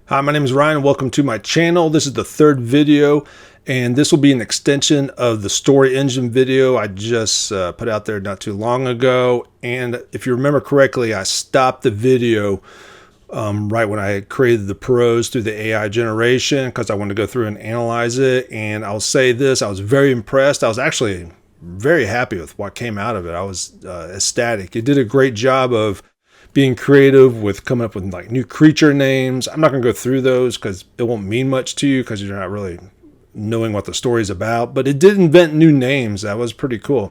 Hi, my name is Ryan and welcome to my channel. This is the third video and this will be an extension of the story engine video I just put out there not too long ago. And if you remember correctly, I stopped the video right when I created the prose through the AI generation because I wanted to go through and analyze it. And I'll say this, I was very impressed. I was actually very happy with what came out of it. I was ecstatic. It did a great job of being creative with coming up with like new creature names. I'm not going to go through those because it won't mean much to you because you're not really knowing what the story is about. But it did invent new names. That was pretty cool.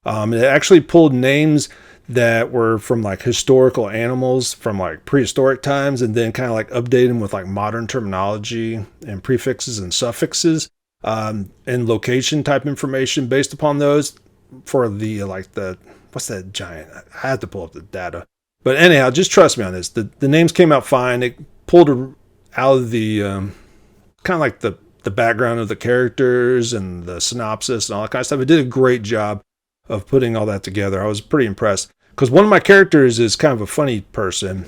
It actually pulled names that were from like historical animals from like prehistoric times and then kind of like update them with like modern terminology and prefixes and suffixes and location type information based upon those for the what's that giant? I had to pull up the data. But anyhow, just trust me on this. The names came out fine. It pulled out of the kind of like the background of the characters and the synopsis and all that kind of stuff. It did a great job of putting all that together. I was pretty impressed because one of my characters is kind of a funny person,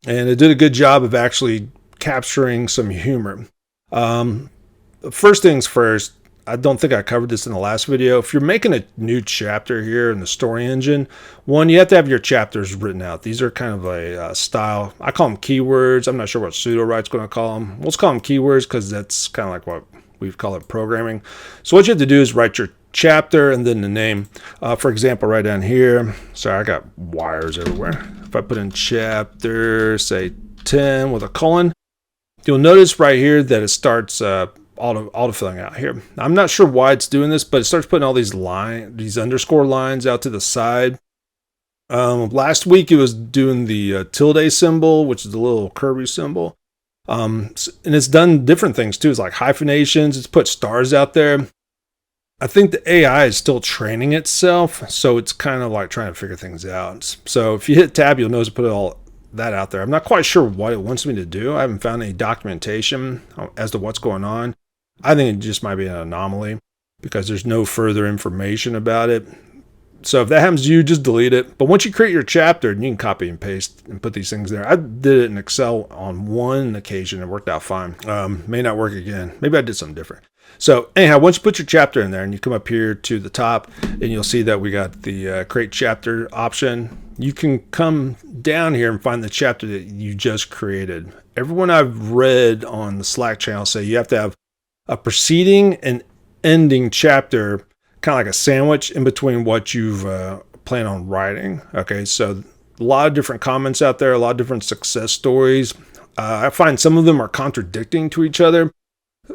and it did a good job of actually capturing some humor. First things first, I don't think I covered this in the last video. If you're making a new chapter here in the story engine, one, you have to have your chapters written out. These are kind of a style. I call them keywords. I'm not sure what Sudowrite's going to call them. Let's call them keywords because that's kind of like what we call it programming. So what you have to do is write your chapter and then the name. For example, right down here. Sorry, I got wires everywhere. If I put in chapter, say 10 with a colon, you'll notice right here that it starts auto-filling out here. I'm not sure why it's doing this, but it starts putting all these underscore lines out to the side. Last week it was doing the tilde symbol, which is the little Kirby symbol. And it's done different things too. It's like hyphenations. It's put stars out there. I think the AI is still training itself, so it's kind of like trying to figure things out. So if you hit tab, you'll notice it put all that out there. I'm not quite sure what it wants me to do. I haven't found any documentation as to what's going on. I think it just might be an anomaly because there's no further information about it. So if that happens to you, just delete it. But once you create your chapter, you can copy and paste and put these things there. I did it in Excel on one occasion. It worked out fine. May not work again. Maybe I did something different. So anyhow, once you put your chapter in there and you come up here to the top and you'll see that we got the create chapter option. You can come down here and find the chapter that you just created. Everyone I've read on the Slack channel say you have to have a preceding and ending chapter, kind of like a sandwich in between what you've planned on writing. Okay, so a lot of different comments out there, a lot of different success stories. I find some of them are contradicting to each other.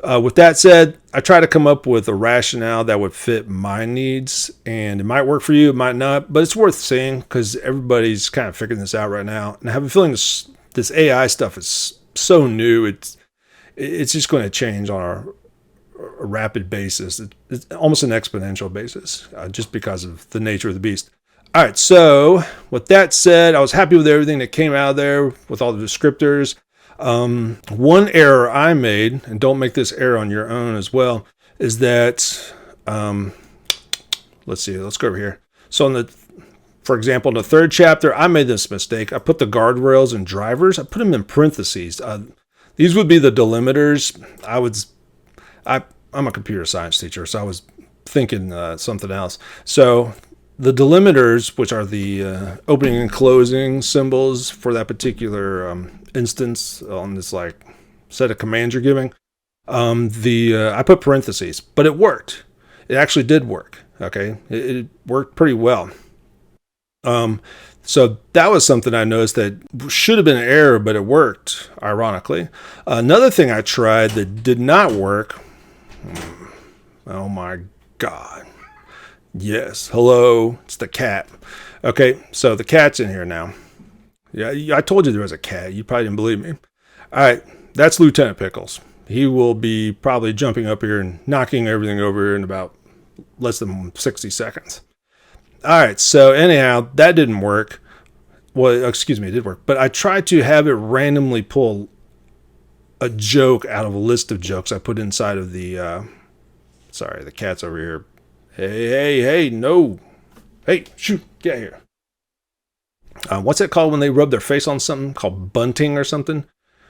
With that said, I try to come up with a rationale that would fit my needs, and it might work for you, it might not, but it's worth seeing because everybody's kind of figuring this out right now. And I have a feeling this AI stuff is so new, it's just going to change on a rapid basis. It's almost an exponential basis just because of the nature of the beast. All right, so with that said, I was happy with everything that came out of there with all the descriptors. One error I made, and don't make this error on your own as well, is that, let's see, let's go over here. So for example, in the third chapter, I made this mistake. I put the guardrails and drivers, I put them in parentheses. These would be the delimiters. I'm a computer science teacher, so I was thinking something else. So the delimiters, which are the opening and closing symbols for that particular instance on this like set of commands you're giving, I put parentheses, but it worked. It actually did work. Okay, it worked pretty well. So that was something I noticed that should have been an error, but it worked, ironically. Another thing I tried that did not work. Oh my God. Yes. Hello. It's the cat. Okay. So the cat's in here now. Yeah. I told you there was a cat. You probably didn't believe me. All right. That's Lieutenant Pickles. He will be probably jumping up here and knocking everything over here in about less than 60 seconds. All right. So anyhow, that didn't work. Well, excuse me. It did work, but I tried to have it randomly pull a joke out of a list of jokes I put inside of the, sorry, the cat's over here. Hey, no. Hey, shoot, get here. What's it called when they rub their face on something? Called bunting or something?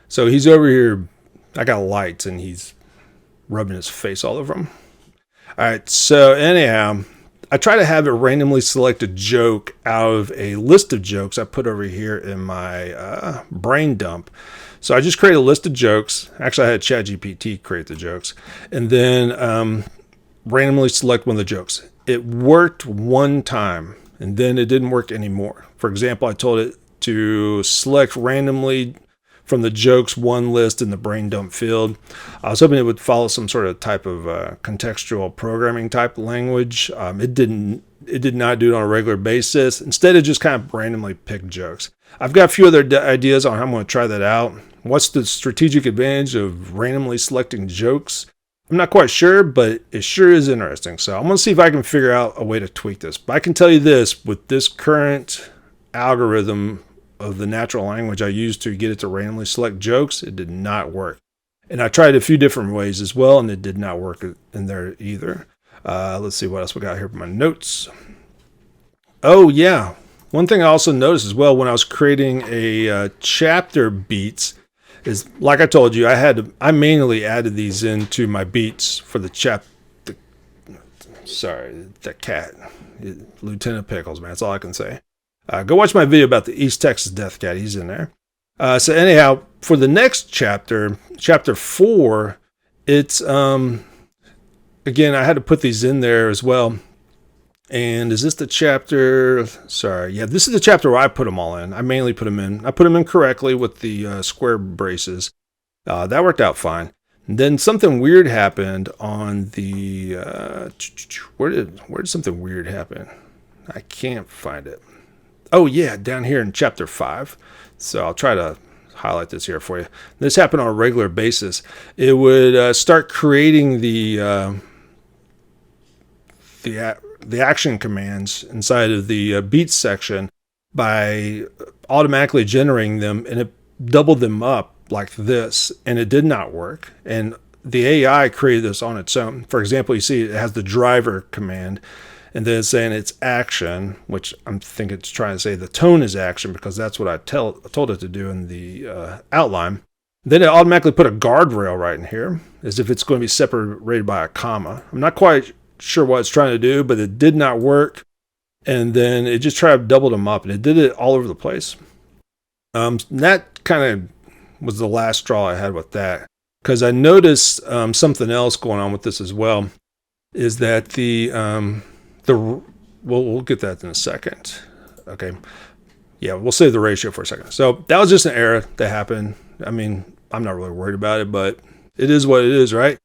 So he's over here. I got lights and he's rubbing his face all over them. All right. So anyhow, I try to have it randomly select a joke out of a list of jokes I put over here in my brain dump. So I just created a list of jokes. Actually, I had ChatGPT create the jokes, and then randomly select one of the jokes. It worked one time, and then it didn't work anymore. For example, I told it to select randomly from the jokes one list in the brain dump field. I was hoping it would follow some sort of type of contextual programming type language. It didn't. It did not do it on a regular basis. Instead, it just kind of randomly picked jokes. I've got a few other ideas on how I'm going to try that out. What's the strategic advantage of randomly selecting jokes? I'm not quite sure, but it sure is interesting. So I'm going to see if I can figure out a way to tweak this. But I can tell you this, with this current algorithm of the natural language I used to get it to randomly select jokes, it did not work. And I tried a few different ways as well, and it did not work in there either. Let's see what else we got here for my notes. Oh, yeah. One thing I also noticed as well when I was creating a chapter beats is, like I told you, I manually added these into my beats for the the cat. Lieutenant Pickles, man. That's all I can say. Go watch my video about the East Texas Death Cat. He's in there. So anyhow, for the next chapter, chapter 4, it's, again, I had to put these in there as well. And is this the chapter? Sorry. Yeah, this is the chapter where I put them all in. I mainly put them in. I put them in correctly with the square braces. That worked out fine. And then something weird happened on the... where did something weird happen? I can't find it. Oh, yeah, down here in chapter 5. So I'll try to highlight this here for you. This happened on a regular basis. It would start creating the action commands inside of the beats section by automatically generating them, and it doubled them up like this, and it did not work. And the AI created this on its own. For example, you see it has the driver command, and then it's saying it's action, which I'm thinking it's trying to say the tone is action, because that's what I told it to do in the outline. Then it automatically put a guardrail right in here, as if it's going to be separated by a comma. I'm not quite sure what it's trying to do, but it did not work. And then it just tried to double them up, and it did it all over the place. That kind of was the last straw I had with that, because I noticed something else going on with this as well, is that we'll get that in a second. Okay. Yeah, we'll save the ratio for a second. So that was just an error that happened. I mean, I'm not really worried about it, but it is what it is, right?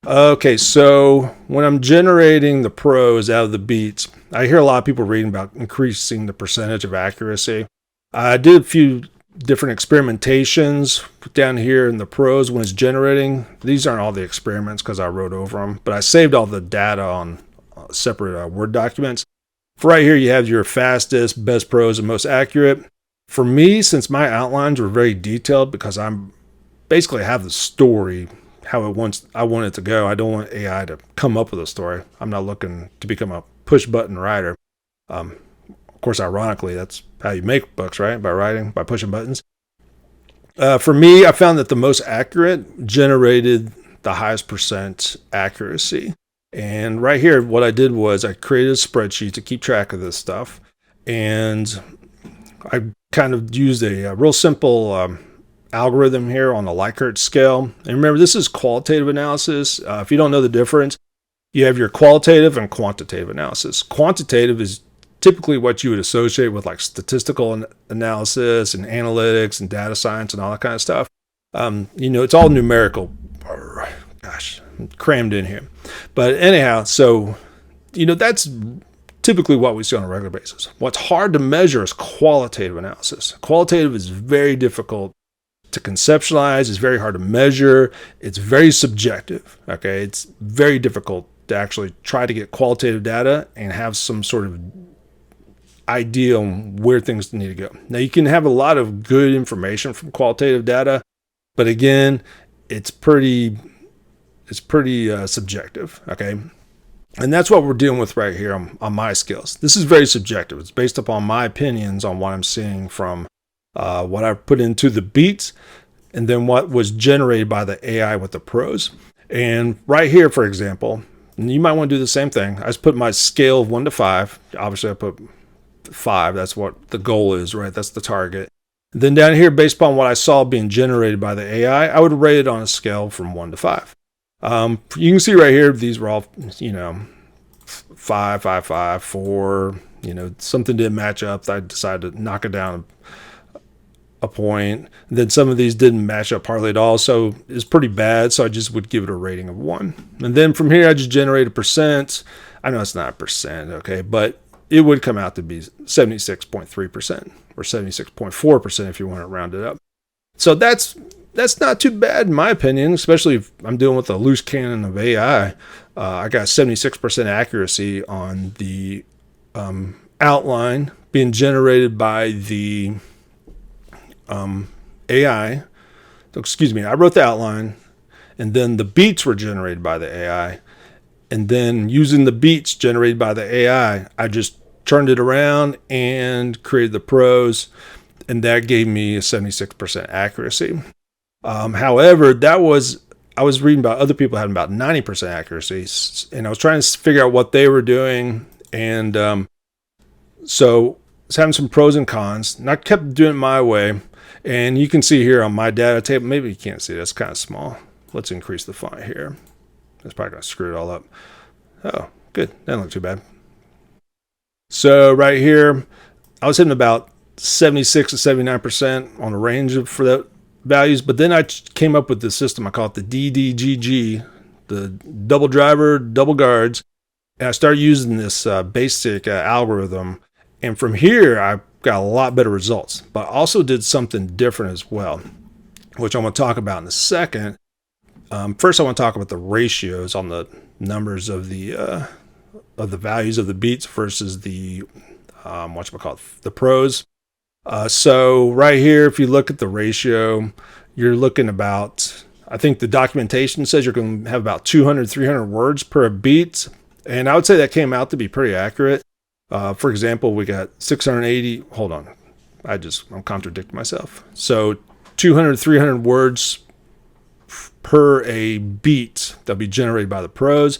Okay, so when I'm generating the prose out of the beats, I hear a lot of people reading about increasing the percentage of accuracy. I did a few different experimentations down here in the prose when it's generating. These aren't all the experiments because I wrote over them, but I saved all the data on separate Word documents. For right here, you have your fastest, best prose, and most accurate. For me, since my outlines were very detailed, because I'm basically have the story how I want it to go. I don't want AI to come up with a story. I'm not looking to become a push button writer. Of course, ironically, that's how you make books, right? By writing, by pushing buttons. For me, I found that the most accurate generated the highest percent accuracy. And right here, what I did was I created a spreadsheet to keep track of this stuff. And I kind of used a real simple algorithm here on the Likert scale. And remember, this is qualitative analysis. If you don't know the difference, you have your qualitative and quantitative analysis. Quantitative is typically what you would associate with like statistical analysis and analytics and data science and all that kind of stuff. It's all numerical. Gosh, crammed in here. But anyhow, so, that's typically what we see on a regular basis. What's hard to measure is qualitative analysis. Qualitative is very difficult to conceptualize. It's very hard to measure. It's very subjective. Okay. It's very difficult to actually try to get qualitative data and have some sort of idea on where things need to go. Now, you can have a lot of good information from qualitative data, but again, it's pretty subjective. Okay. And that's what we're dealing with right here on my skills. This is very subjective. It's based upon my opinions on what I'm seeing from what I've put into the beats. and then what was generated by the AI with the pros. And right here, for example, and you might want to do the same thing. I just put my scale of 1 to 5. Obviously, I put 5. That's what the goal is, right? That's the target. Then down here, based upon what I saw being generated by the AI, I would rate it on a scale from 1 to 5. You can see right here, these were all, 5, 5, 5, 4. Something didn't match up. I decided to knock it down a point. And then some of these didn't match up hardly at all, so it's pretty bad. So I just would give it a rating of 1. And then from here, I just generate a percent. I know it's not a percent, okay, but it would come out to be 76.3% or 76.4% if you want to round it up. So that's not too bad in my opinion, especially if I'm dealing with a loose cannon of AI. I got 76% accuracy on the outline being generated by the AI. Excuse me, I wrote the outline, and then the beats were generated by the AI. And then using the beats generated by the AI, I just turned it around and created the prose, and that gave me a 76% accuracy. However, I was reading about other people having about 90% accuracy, and I was trying to figure out what they were doing, and so I was having some pros and cons, and I kept doing it my way. And you can see here on my data table, maybe you can't see, that's kind of small. Let's increase the font here. That's probably going to screw it all up. Oh, good. That doesn't look too bad. So right here, I was hitting about 76 to 79% on the range for the values. But then I came up with this system. I call it the DDGG, the double driver, double guards. And I started using this basic algorithm. And from here, I got a lot better results. But I also did something different as well, which I'm going to talk about in a second. First, I want to talk about the ratios on the numbers of the values of the beats versus the the pros. So right here, if you look at the ratio, you're looking about, I think the documentation says you're going to have about 200, 300 words per beat. And I would say that came out to be pretty accurate. For example, we got 680, hold on, I'm contradicting myself. So 200, 300 words per a beat that'll be generated by the pros.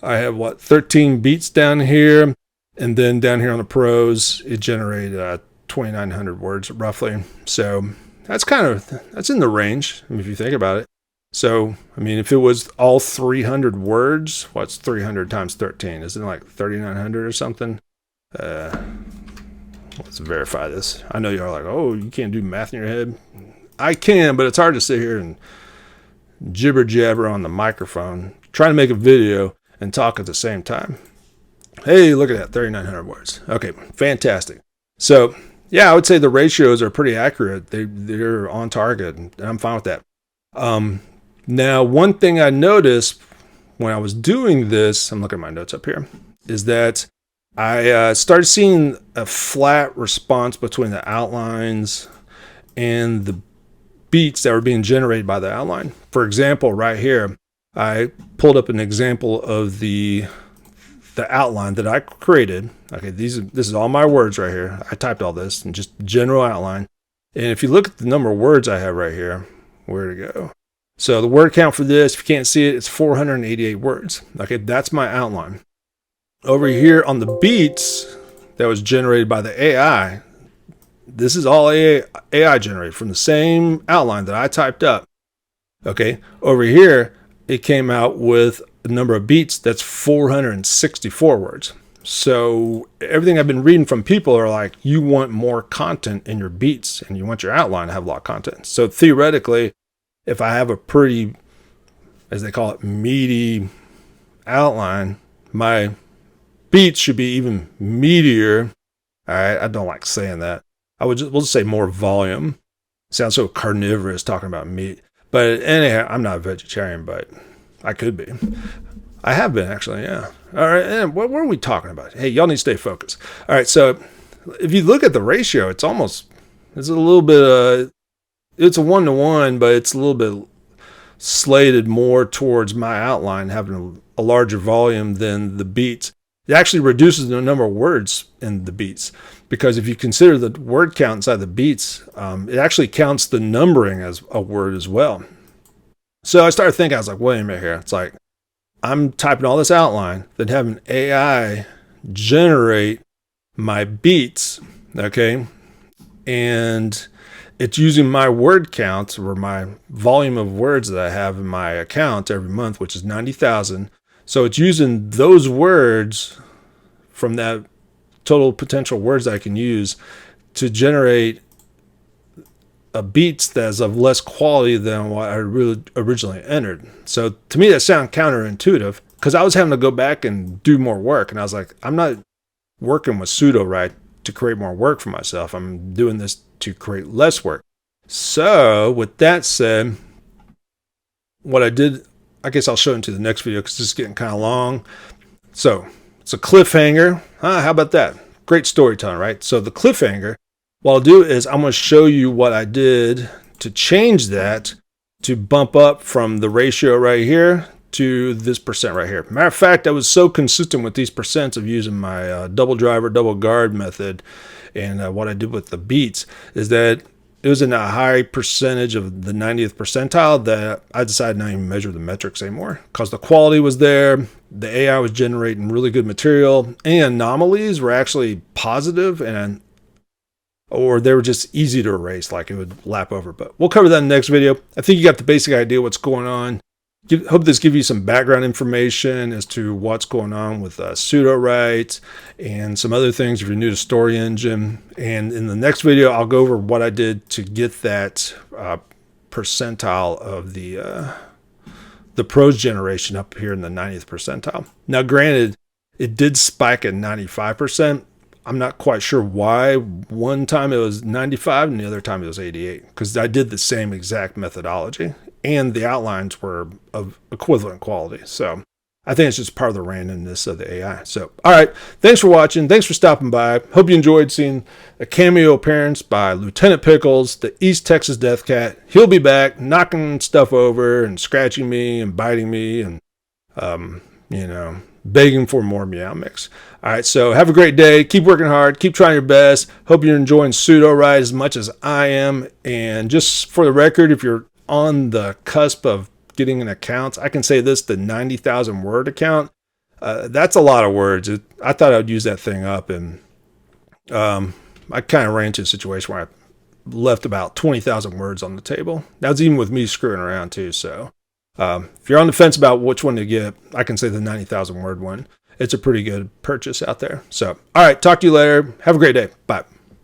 I have 13 beats down here, and then down here on the pros, it generated 2,900 words roughly. So that's in the range if you think about it. So, I mean, if it was all 300 words, what's 300 times 13? Isn't it like 3,900 or something? Let's verify this. I know you're like, oh, you can't do math in your head. I can, but it's hard to sit here and jibber jabber on the microphone, trying to make a video and talk at the same time. Hey, look at that, 3,900 words. Okay, fantastic. So, yeah, I would say the ratios are pretty accurate. They're on target, and I'm fine with that. Now, one thing I noticed when I was doing this, I'm looking at my notes up here, is that I started seeing a flat response between the outlines and the beats that were being generated by the outline. For example, right here, I pulled up an example of the outline that I created. Okay, this is all my words right here. I typed all this and just general outline. And if you look at the number of words I have right here, where to go? So the word count for this, if you can't see it, it's 488 words. Okay, that's my outline. Over here on the beats that was generated by the AI, this is all AI generated from the same outline that I typed up. Okay, over here, it came out with a number of beats that's 464 words. So everything I've been reading from people are like, you want more content in your beats and you want your outline to have a lot of content. So theoretically, if I have a pretty, as they call it, meaty outline, my beats should be even meatier. All right, I don't like saying that. We'll just say more volume. Sounds so carnivorous talking about meat. But anyhow, I'm not a vegetarian, but I could be. I have been actually, yeah. All right, and what were we talking about? Hey, y'all need to stay focused. All right, so if you look at the ratio, it's a little bit, it's a 1-to-1, but it's a little bit slated more towards my outline having a larger volume than the beats. it actually reduces the number of words in the beats, because if you consider the word count inside the beats, it actually counts the numbering as a word as well. So I started thinking, I was like, wait a minute here. It's like, I'm typing all this outline, then having AI generate my beats, okay? And it's using my word count, or my volume of words that I have in my account every month, which is 90,000. So it's using those words from that total potential words that I can use to generate a beats that's of less quality than what I really originally entered. So to me, that sounds counterintuitive, because I was having to go back and do more work. And I was like, I'm not working with Sudowrite to create more work for myself. I'm doing this to create less work. So with that said, what I did, I guess I'll show into the next video because this is getting kind of long. So it's a cliffhanger. How about that? Great storytelling, right? So the cliffhanger, what I'll do is I'm going to show you what I did to change that to bump up from the ratio right here to this percent right here. Matter of fact, I was so consistent with these percents of using my double driver, double guard method. And what I did with the beats is that it was in a high percentage of the 90th percentile that I decided not even measure the metrics anymore, because the quality was there. The AI was generating really good material, and anomalies were actually positive, or they were just easy to erase, like it would lap over. But we'll cover that in the next video. I think you got the basic idea what's going on. Hope this gives you some background information as to what's going on with Sudowrite and some other things if you're new to Story Engine. And in the next video, I'll go over what I did to get that percentile of the prose generation up here in the 90th percentile. Now, granted, it did spike at 95%. I'm not quite sure why. One time it was 95 and the other time it was 88, because I did the same exact methodology and the outlines were of equivalent quality. So I think it's just part of the randomness of the AI. So, all right. Thanks for watching. Thanks for stopping by. Hope you enjoyed seeing a cameo appearance by Lieutenant Pickles, the East Texas Death Cat. He'll be back knocking stuff over and scratching me and biting me and, begging for more meow mix. All right, so have a great day. Keep working hard. Keep trying your best. Hope you're enjoying Sudowrite as much as I am. And just for the record, if you're on the cusp of getting an account, I can say this, the 90,000 word account, that's a lot of words. I thought I would use that thing up, and I kind of ran into a situation where I left about 20,000 words on the table. That's even with me screwing around too. So if you're on the fence about which one to get, I can say the 90,000 word one. It's a pretty good purchase out there. So, all right, talk to you later. Have a great day. Bye.